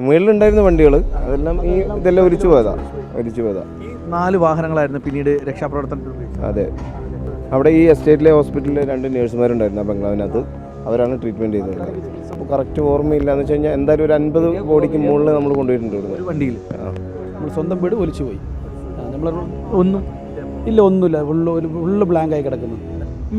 മുകളിലുണ്ടായിരുന്ന വണ്ടികൾ അതെല്ലാം ഇതെല്ലാം ഒലിച്ചു പോയതാ. ഈ 4 വാഹനങ്ങളായിരുന്നു പിന്നീട് രക്ഷാപ്രവർത്തനത്തിൽ ഉപയോഗിച്ചത്. അതെ, അവിടെ ഈ എസ്റ്റേറ്റിലെ ഹോസ്പിറ്റലിൽ 2 നേഴ്സുമാരുണ്ടായിരുന്നു ആ ബംഗ്ലാവിനകത്ത്. അവരാണ് ട്രീറ്റ്മെൻറ്റ് ചെയ്തത്. അപ്പോൾ കറക്റ്റ് ഓർമ്മയില്ല എന്ന് വെച്ച് കഴിഞ്ഞാൽ എന്തായാലും ഒരു 50 ബോഡിക്ക് മുകളിൽ നമ്മൾ കൊണ്ടുപോയിട്ടുണ്ട് ഒരു വണ്ടിയിൽ. നമ്മൾ സ്വന്തം വീട് ഒലിച്ചു പോയി. നമ്മൾ ഒന്നുമില്ല, ഫുള്ള് ബ്ലാങ്കായി കിടക്കുന്നു.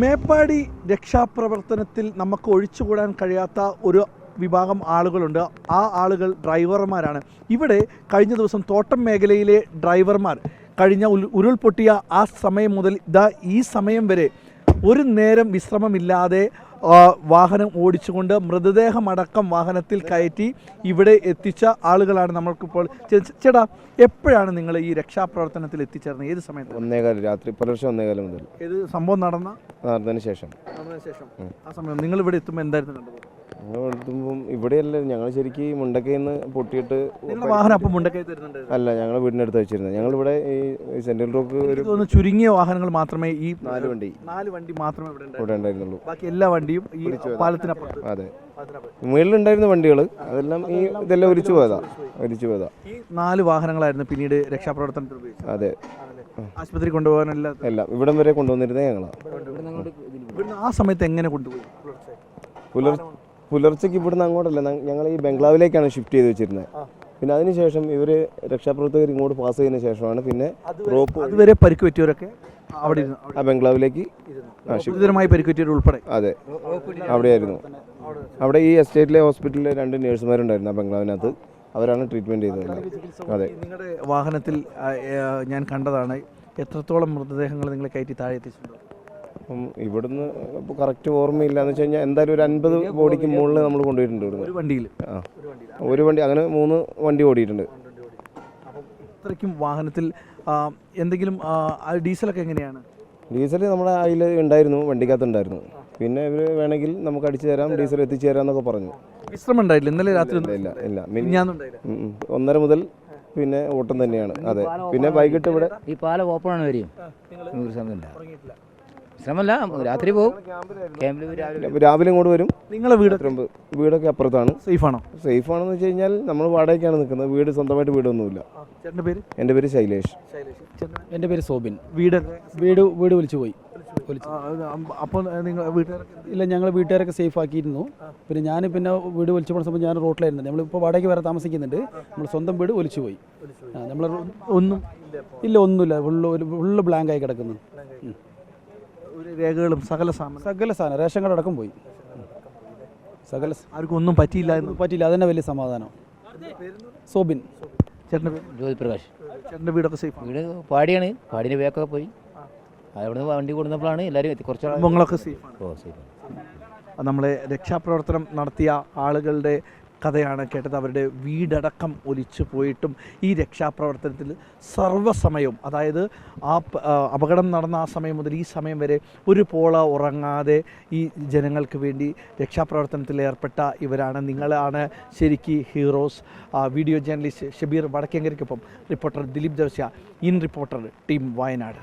മേപ്പാടി രക്ഷാപ്രവർത്തനത്തിൽ നമുക്ക് ഒഴിച്ചുകൂടാൻ കഴിയാത്ത ഒരു വിഭാഗം ആളുകളുണ്ട്. ആ ആളുകൾ ഡ്രൈവർമാരാണ്. ഇവിടെ കഴിഞ്ഞ ദിവസം തോട്ടം മേഖലയിലെ ഡ്രൈവർമാർ കഴിഞ്ഞ ഉരുൾപൊട്ടിയ ആ സമയം മുതൽ ഈ സമയം വരെ ഒരു നേരം വിശ്രമമില്ലാതെ വാഹനം ഓടിച്ചുകൊണ്ട് മൃതദേഹമടക്കം വാഹനത്തിൽ കയറ്റി ഇവിടെ എത്തിച്ച ആളുകളാണ് നമ്മൾക്കിപ്പോൾ. ചേട്ടാ, എപ്പോഴാണ് നിങ്ങൾ ഈ രക്ഷാപ്രവർത്തനത്തിൽ എത്തിച്ചേർന്നത്? ഏത് സമയത്ത്? 1:15 രാത്രി, പുലർച്ചെ 1:15 മുതൽ. ഏത് സംഭവം നടന്നതിന് ശേഷം ആ സമയം നിങ്ങൾ ഇവിടെ എത്തുമ്പോൾ എന്തായിരുന്നു കണ്ടത്? ഞങ്ങൾ എത്തുമ്പം ഇവിടെയല്ല, ഞങ്ങൾ ശരിക്കും മുണ്ടക്കയിൽ നിന്ന് പൊട്ടിയിട്ട് വാഹനം അപ്പം മുണ്ടക്കയിൽ തരുന്നുണ്ട്. അല്ല, ഞങ്ങൾ വീടിനടുത്ത് വെച്ചിരുന്നത്. ഞങ്ങളിവിടെ ഈ സെൻട്രൽ റോക്ക് ഒരു ചുരുങ്ങിയ വാഹനങ്ങൾ മാത്രമേ, ഈ 4 വണ്ടി മാത്രമേ ഇവിടെ ഉണ്ടായിരുന്നുള്ളൂ. ബാക്കി എല്ലാ വണ്ടിയും ഈ പാലത്തിനപ്പുറത്ത്. അതെ, മുകളിലുണ്ടായിരുന്ന വണ്ടികൾ അതെല്ലാം ഇതെല്ലാം ഒലിച്ചു പോയതാ. ഈ 4 വാഹനങ്ങളായിരുന്നു പിന്നീട് രക്ഷാപ്രവർത്തനത്തിൽ ഉപയോഗിച്ചത്. അതെ, ആശുപത്രി കൊണ്ടുപോകാനെല്ലാം എല്ലാം ഇവിടം വരെ കൊണ്ടുവന്നിരുന്നത് ഞങ്ങളാണ്. ആ സമയത്ത് എങ്ങനെ കൊണ്ടുപോയി? പുലർച്ചയ്ക്ക് ഇവിടുന്ന് അങ്ങോട്ടല്ല, ഞങ്ങൾ ഈ ബംഗ്ലാവിലേക്കാണ് ഷിഫ്റ്റ് ചെയ്ത് വെച്ചിരുന്നത്. പിന്നെ അതിനുശേഷം ഇവർ രക്ഷാപ്രവർത്തകർ ഇങ്ങോട്ട് പാസ് ചെയ്തതിന് ശേഷമാണ് പിന്നെ റോപ്പ് അതുവരെ പരിക്ക് പറ്റിയവരൊക്കെ അവിടെ ആ ബംഗ്ലാവിലേക്ക് പരിക്ക് പറ്റിയവർ ഉൾപ്പെടെ. അതെ, അവിടെയായിരുന്നു. അവിടെ ഈ എസ്റ്റേറ്റിലെ ഹോസ്പിറ്റലിൽ 2 നേഴ്സുമാരുണ്ടായിരുന്നു ആ ബംഗ്ലാവിനകത്ത്. അവരാണ് ട്രീറ്റ്മെൻറ്റ് ചെയ്തത്. അതെ, നിങ്ങളുടെ വാഹനത്തിൽ ഞാൻ കണ്ടതാണ്. എത്രത്തോളം മൃതദേഹങ്ങൾ നിങ്ങൾ കയറ്റി താഴെ എത്തിച്ചിട്ടുണ്ടോ? അപ്പം ഇവിടുന്ന് ഇപ്പോൾ കറക്റ്റ് ഓർമ്മയില്ല എന്ന് വെച്ച് കഴിഞ്ഞാൽ എന്തായാലും ഒരു 50 ബോഡിക്ക് മുകളിൽ നമ്മൾ കൊണ്ടുപോയിട്ടുണ്ട് ഇവിടുന്ന്. ഒരു വണ്ടി, അങ്ങനെ 3 വണ്ടി ഓടിയിട്ടുണ്ട്. അപ്പം ഇത്രയ്ക്കും വാഹനത്തിൽ എന്തെങ്കിലും ഡീസലൊക്കെ എങ്ങനെയാണ്? ഡീസൽ നമ്മുടെ അതിൽ ഉണ്ടായിരുന്നു, വണ്ടിക്കകത്തുണ്ടായിരുന്നു. പിന്നെ ഇവർ വേണമെങ്കിൽ നമുക്ക് അടിച്ചു തരാം, ഡീസൽ എത്തിച്ചു തരാം എന്നൊക്കെ പറഞ്ഞു. വിശ്രമം ഉണ്ടായില്ല ഇന്നലെ രാത്രി? ഇല്ല, 1:30 മുതൽ പിന്നെ ഓട്ടം തന്നെയാണ്. അതെ, പിന്നെ വൈകിട്ട് ഇവിടെ ഈ പാലം ഓപ്പണാണ് വരും. ശ്രമല്ല, രാത്രി പോകും, രാവിലെ ഇങ്ങോട്ട് വരും. നിങ്ങളെ വീടൊക്കെ അപ്പുറത്താണ്. സേഫാണെന്ന് വെച്ച് കഴിഞ്ഞാൽ നമ്മൾ വാടകയ്ക്കാണ് നിൽക്കുന്നത്. വീട് സ്വന്തമായിട്ട് വീടൊന്നുമില്ല. എൻ്റെ പേര് ശൈലേഷ്. എൻ്റെ പേര് സോബിൻ. വീട് വിളിച്ചു പോയി. അപ്പോൾ ഇല്ല, ഞങ്ങൾ വീട്ടുകാരൊക്കെ സേഫ് ആക്കിയിരുന്നു. പിന്നെ ഞാൻ വീട് വലിച്ചു പോകുന്ന സമയത്ത് ഞാൻ റോട്ടിലായിരുന്നു. നമ്മളിപ്പോൾ വാടകയ്ക്ക് വേറെ താമസിക്കുന്നുണ്ട്. നമ്മൾ സ്വന്തം വീട് ഒലിച്ചു പോയി. നമ്മൾ ഒന്നുമില്ല, ഫുള്ള് ബ്ലാങ്കായി കിടക്കുന്നു. രേഖകളും സകല സാധനം റേഷൻ കാർഡ് അടക്കം പോയി. ആർക്കും ഒന്നും പറ്റിയില്ല. അതന്നെ വലിയ സമാധാനം. സോബിൻ. ചേട്ടൻ്റെ പേര്? ജ്യോതിപ്രകാശ്. ചേട്ടൻ്റെ വീടൊക്കെ സേഫ്? വീട് പാടിയാണ്. പാടിൻ്റെ വേക്കൊക്കെ പോയി. അവിടെ വണ്ടി കൊടുത്തപ്പോഴാണ് എല്ലാവരും കുറച്ച് കുടുംബങ്ങളൊക്കെ സേഫാണ്. നമ്മളെ രക്ഷാപ്രവർത്തനം നടത്തിയ ആളുകളുടെ കഥയാണ് കേട്ടത്. അവരുടെ വീടടക്കം ഒലിച്ചു പോയിട്ടും ഈ രക്ഷാപ്രവർത്തനത്തിൽ സർവ്വസമയവും, അതായത് ആ അപകടം നടന്ന ആ സമയം മുതൽ ഈ സമയം വരെ ഒരു പോള ഉറങ്ങാതെ ഈ ജനങ്ങൾക്ക് വേണ്ടി രക്ഷാപ്രവർത്തനത്തിൽ ഏർപ്പെട്ട ഇവരാണ്. നിങ്ങളാണ് ശരിക്ക് ഹീറോസ്. വീഡിയോ ജേർണലിസ്റ്റ് ഷബീർ വടക്കേങ്കരയ്ക്കൊപ്പം reporter Dileep Devasya, in reporter team Wayanad.